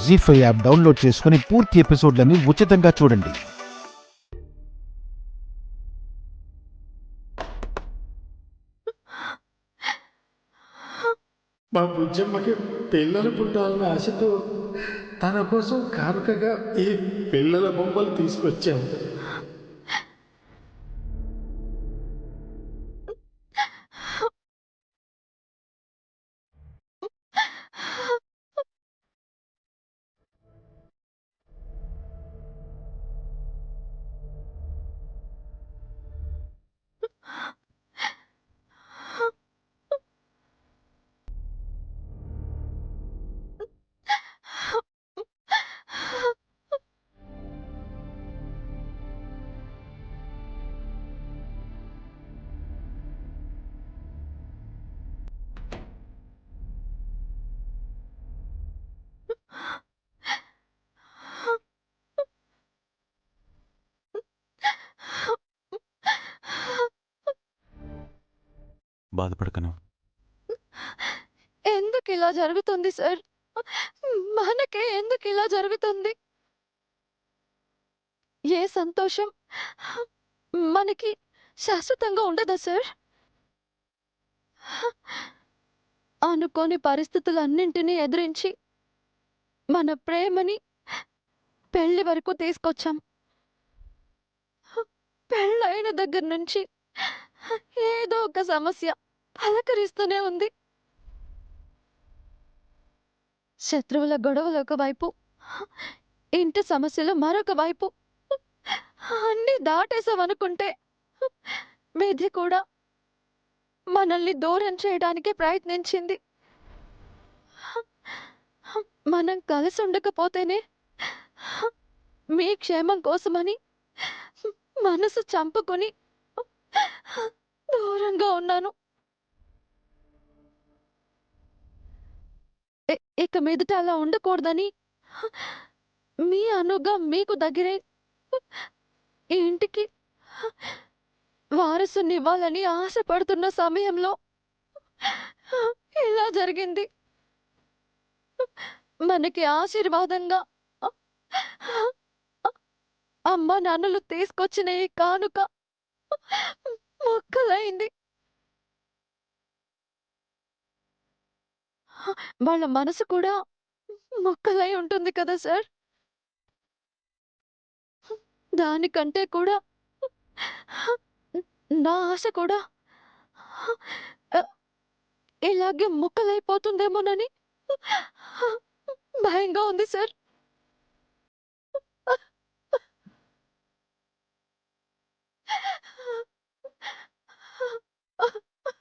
జీ5 app download చేసుకుని పూర్తి ఎపిసోడ్లని ఉచితంగా చూడండి. మా బుజ్జమ్మకి పిల్లలు పుట్టాలన్న ఆశతో తన కోసం కానుకగా ఈ పిల్లల బొమ్మలు తీసుకొచ్చాము. బాధపడకను. ఎందుకు ఇలా జరుగుతుంది సార్? మనకే ఎందుకు ఇలా జరుగుతుంది? ఏ సంతోషం మనకి శాశ్వతంగా ఉండదా సార్? అనుకోని పరిస్థితులన్నింటినీ ఎదిరించి మన ప్రేమని పెళ్లి వరకు తీసుకొచ్చాం. పెళ్ళైన దగ్గర నుంచి ఏదో ఒక సమస్య పలకరిస్తూనే ఉంది. శత్రువుల గొడవలు ఒకవైపు, ఇంటి సమస్యలు మరొక వైపు. అన్నీ దాటేసామనుకుంటే విధి కూడా మనల్ని దూరం చేయడానికి ప్రయత్నించింది. మనం కలిసి ఉండకపోతేనే మీ క్షేమం కోసమని మనసు చంపుకొని దూరంగా ఉన్నాను. ఇక మీదట అలా ఉండకూడదని మీ అనుగా మీకు దగ్గరే ఈ ఇంటికి వారసుని ఇవ్వాలని ఆశపడుతున్న సమయంలో ఇలా జరిగింది. మనకి ఆశీర్వాదంగా అమ్మ నాన్నలు తీసుకొచ్చిన ఈ కానుక మొక్కలైంది. వాళ్ళ మనసు కూడా మొక్కలై ఉంటుంది కదా సార్? దానికంటే కూడా నా ఆశ కూడా ఇలాగే ముక్కలైపోతుందేమోనని భయంగా ఉంది సార్.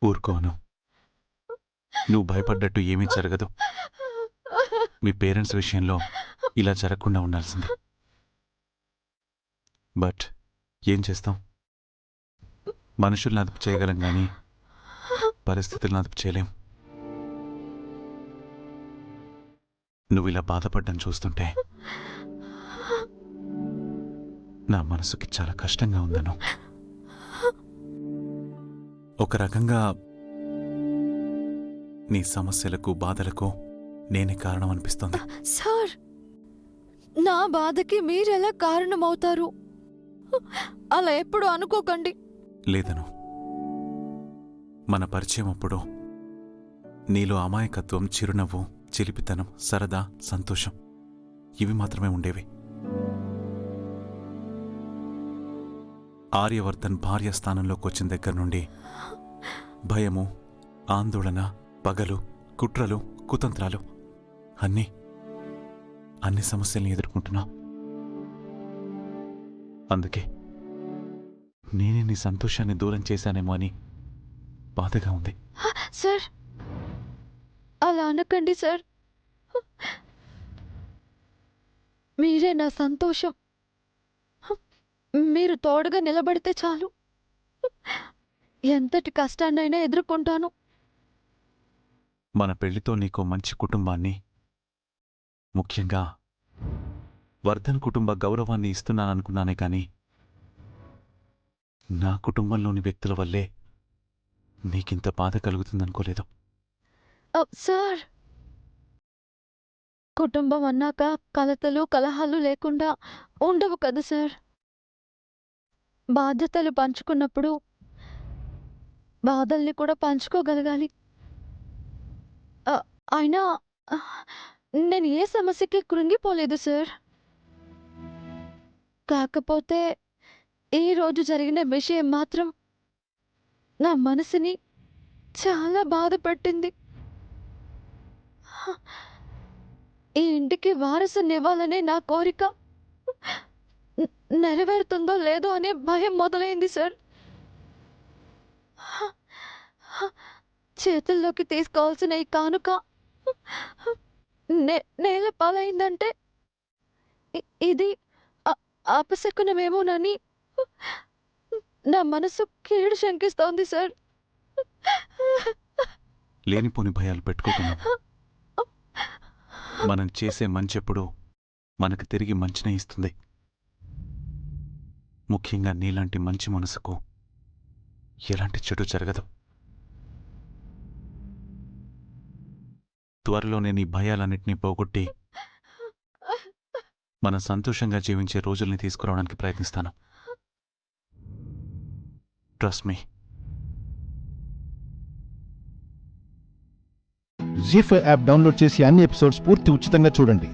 ఊరుకోను. నువ్వు భయపడ్డట్టు ఏమీ జరగదు. మీ పేరెంట్స్ విషయంలో ఇలా జరగకుండా ఉండాల్సింది. బట్ ఏం చేస్తాం? మనుషుల్ని అదుపు చేయగలం కానీ పరిస్థితులను అదుపు చేయలేం. నువ్వు ఇలా బాధపడ్డం చూస్తుంటే నా మనసుకి చాలా కష్టంగా ఉందను. ఒక రకంగా నీ సమస్యలకు బాధలకు నేనే కారణం అనిపిస్తోంది. సార్, నా బాధకి మీరెలా కారణమవుతారు? అలా ఎప్పుడు అనుకోకండి. లేదను. మన పరిచయం అప్పుడు నీలో అమాయకత్వం, చిరునవ్వు, చిలిపితనం, సరదా, సంతోషం ఇవి మాత్రమే ఉండేవి. ఆర్యవర్ధన్ భార్య స్థానంలోకి వచ్చిన దగ్గర నుండి భయము, ఆందోళన, పగలు, కుట్రలు, కుతంత్రాలు అన్ని సమస్యల్ని ఎదుర్కొంటున్నా. అందుకే నేనే నీ సంతోషాన్ని దూరం చేశానేమో అని బాధగా ఉంది. సార్, అలా అనకండి సార్. మీరే నా సంతోషం. మీరు తోడుగా నిలబడితే చాలు. ఎంతటి కష్టాన్నైనా ఎదుర్కొంటాను. మన పెళ్లితో నీకో మంచి కుటుంబాన్ని, ముఖ్యంగా వర్ధన్ కుటుంబ గౌరవాన్ని ఇస్తున్నాననుకున్నానే కానీ నా కుటుంబంలోని వ్యక్తుల వల్లే నీకింత బాధ కలుగుతుందనుకోలేదు. సార్, కుటుంబం అన్నాక కలతలు కలహాలు లేకుండా ఉండవు కదా సార్. బాధ్యతలు పంచుకున్నప్పుడు బాధల్ని కూడా పంచుకోగలగాలి. ఆ, అయినా ఆ, నేను ఏ సమస్యకి కృంగిపోలేదు సార్. కాకపోతే ఈ రోజు జరిగిన విషయం మాత్రం నా మనసుని చాలా బాధపెట్టింది. ఈ ఇంటికి వారసునివ్వాలనే నా కోరిక న- నెరవేరుతుందో లేదో అనే భయం మొదలైంది సార్. చేతుల్లోకి తీసుకోవాల్సిన ఈ కానుక నేల పాలైందంటే ఇది అపశకునమేమోనని నా మనసు కీడు శంకిస్తోంది సార్. లేనిపోని భయాలు పెట్టుకుంటున్నావు. మనం చేసే మంచెప్పుడు మనకు తిరిగి మంచినే ఇస్తుంది. ముఖ్యంగా నీలాంటి మంచి మనసుకు ఎలాంటి చెడు జరగదు. త్వరలోనే నీ భయాలన్నింటినీ పోగొట్టి మనం సంతోషంగా జీవించే రోజుల్ని తీసుకురావడానికి ప్రయత్నిస్తాను. Trust me. Zee five app download చేసి అన్ని ఎపిసోడ్స్ పూర్తి ఉచితంగా చూడండి.